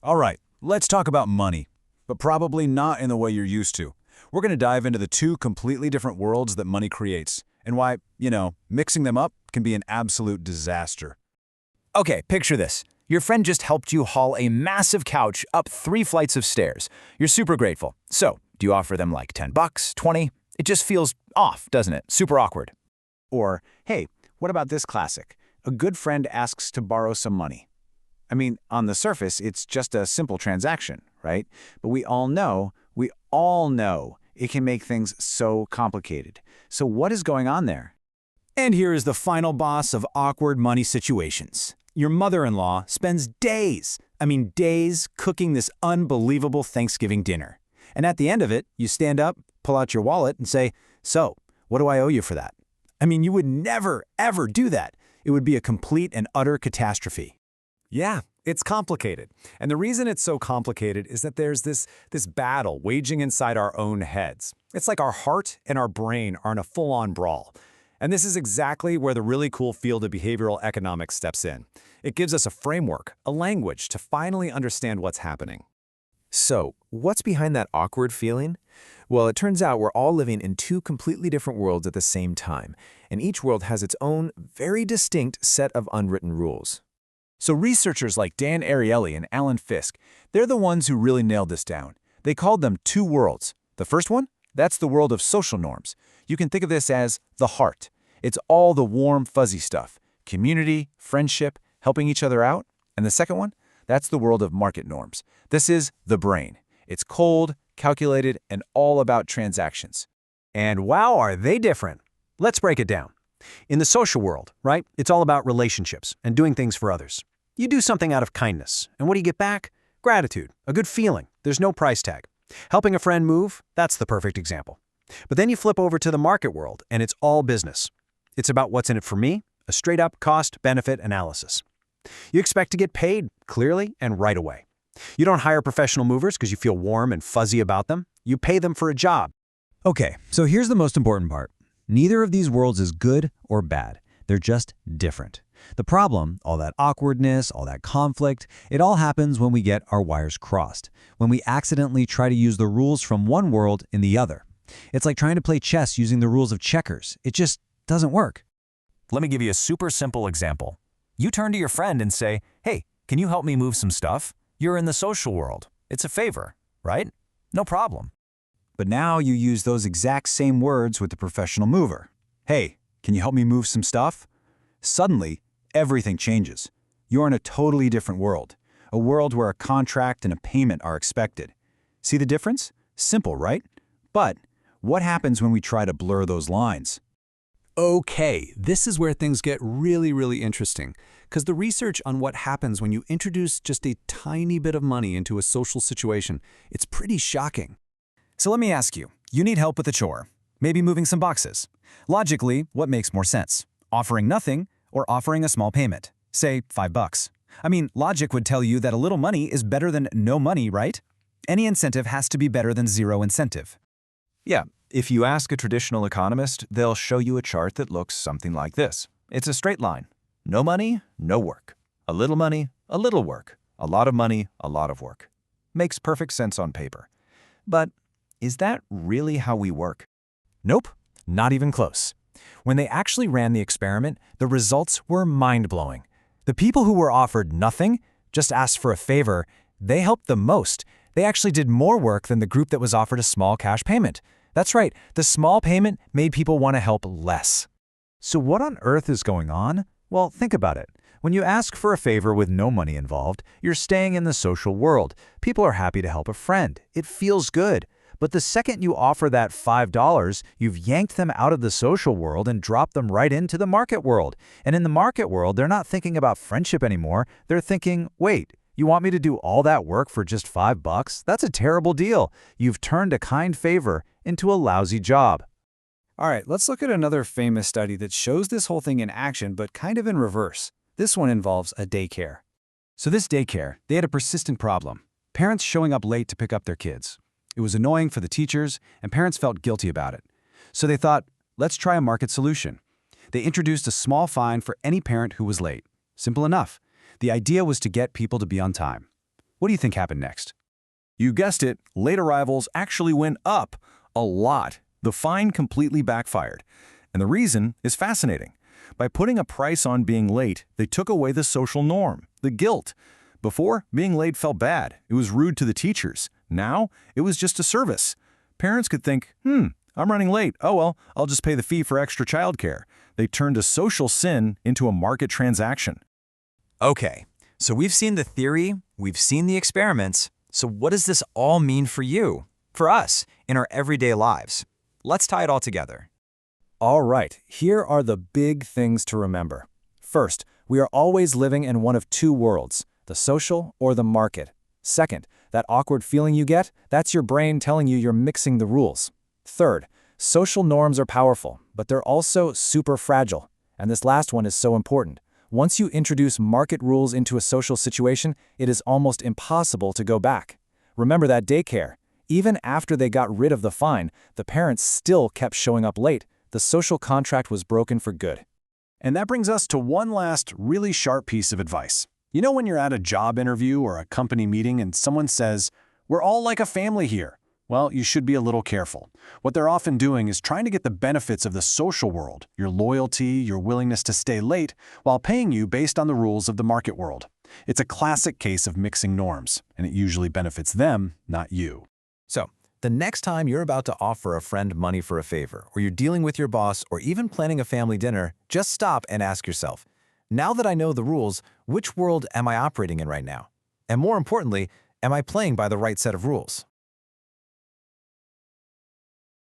All right, let's talk about money, but probably not in the way you're used to. We're going to dive into the two completely different worlds that money creates, and why, mixing them up can be an absolute disaster. Okay, picture this. Your friend just helped you haul a massive couch up 3 flights of stairs. You're super grateful. So, do you offer them like 10 bucks, 20? It just feels off, doesn't it? Super awkward. Or, hey, what about this classic? A good friend asks to borrow some money. I mean, on the surface, it's just a simple transaction, right? But we all know it can make things so complicated. So what is going on there? And here is the final boss of awkward money situations. Your mother-in-law spends days cooking this unbelievable Thanksgiving dinner. And at the end of it, you stand up, pull out your wallet, and say, "So, what do I owe you for that?" You would never, ever do that. It would be a complete and utter catastrophe. Yeah, it's complicated. And the reason it's so complicated is that there's this battle waging inside our own heads. It's like our heart and our brain are in a full-on brawl. And this is exactly where the really cool field of behavioral economics steps in. It gives us a framework, a language to finally understand what's happening. So, what's behind that awkward feeling? Well, it turns out we're all living in 2 completely different worlds at the same time, and each world has its own, very distinct set of unwritten rules. So researchers like Dan Ariely and Alan Fiske, they're the ones who really nailed this down. They called them 2 worlds. The first one? That's the world of social norms. You can think of this as the heart. It's all the warm, fuzzy stuff. Community, friendship, helping each other out. And the second one? That's the world of market norms. This is the brain. It's cold, calculated, and all about transactions. And wow, are they different? Let's break it down. In the social world, right, it's all about relationships and doing things for others. You do something out of kindness, and what do you get back? Gratitude, a good feeling. There's no price tag. Helping a friend move, that's the perfect example. But then you flip over to the market world, and it's all business. It's about what's in it for me, a straight-up cost-benefit analysis. You expect to get paid clearly and right away. You don't hire professional movers because you feel warm and fuzzy about them. You pay them for a job. Okay, so here's the most important part. Neither of these worlds is good or bad. They're just different. The problem, all that awkwardness, all that conflict, it all happens when we get our wires crossed, when we accidentally try to use the rules from one world in the other. It's like trying to play chess using the rules of checkers. It just doesn't work. Let me give you a super simple example. You turn to your friend and say, "Hey, can you help me move some stuff?" You're in the social world. It's a favor, right? No problem. But now you use those exact same words with the professional mover. "Hey, can you help me move some stuff?" Suddenly, everything changes. You're in a totally different world, a world where a contract and a payment are expected. See the difference? Simple, right? But what happens when we try to blur those lines? Okay, this is where things get really interesting, because the research on what happens when you introduce just a tiny bit of money into a social situation, it's pretty shocking. So let me ask you, you need help with a chore, maybe moving some boxes. Logically, what makes more sense? Offering nothing or offering a small payment, say $5? Logic would tell you that a little money is better than no money, right? Any incentive has to be better than zero incentive. Yeah, if you ask a traditional economist, they'll show you a chart that looks something like this. It's a straight line. No money, no work. A little money, a little work. A lot of money, a lot of work. Makes perfect sense on paper. But is that really how we work? Nope, not even close. When they actually ran the experiment, the results were mind-blowing. The people who were offered nothing, just asked for a favor, they helped the most. They actually did more work than the group that was offered a small cash payment. That's right, the small payment made people want to help less. So what on earth is going on? Well, think about it. When you ask for a favor with no money involved, you're staying in the social world. People are happy to help a friend. It feels good. But the second you offer that $5, you've yanked them out of the social world and dropped them right into the market world. And in the market world, they're not thinking about friendship anymore. They're thinking, wait, you want me to do all that work for just $5? That's a terrible deal. You've turned a kind favor into a lousy job. All right, let's look at another famous study that shows this whole thing in action, but kind of in reverse. This one involves a daycare. So this daycare, they had a persistent problem. Parents showing up late to pick up their kids. It was annoying for the teachers, and parents felt guilty about it. So they thought, let's try a market solution. They introduced a small fine for any parent who was late. Simple enough. The idea was to get people to be on time. What do you think happened next? You guessed it, late arrivals actually went up a lot. The fine completely backfired. And the reason is fascinating. By putting a price on being late, they took away the social norm, the guilt. Before, being late felt bad. It was rude to the teachers. Now, it was just a service. Parents could think, I'm running late. Oh well, I'll just pay the fee for extra childcare. They turned a social sin into a market transaction. Okay, so we've seen the theory, we've seen the experiments. So what does this all mean for you, for us, in our everyday lives? Let's tie it all together. All right, here are the big things to remember. First, we are always living in one of two worlds, the social or the market. Second, that awkward feeling you get, that's your brain telling you you're mixing the rules. Third, social norms are powerful, but they're also super fragile. And this last one is so important. Once you introduce market rules into a social situation, it is almost impossible to go back. Remember that daycare. Even after they got rid of the fine, the parents still kept showing up late. The social contract was broken for good. And that brings us to one last really sharp piece of advice. You know when you're at a job interview or a company meeting and someone says, "We're all like a family here." Well, you should be a little careful. What they're often doing is trying to get the benefits of the social world, your loyalty, your willingness to stay late, while paying you based on the rules of the market world. It's a classic case of mixing norms, and it usually benefits them, not you. So, the next time you're about to offer a friend money for a favor, or you're dealing with your boss, or even planning a family dinner, just stop and ask yourself, now that I know the rules, which world am I operating in right now? And more importantly, am I playing by the right set of rules?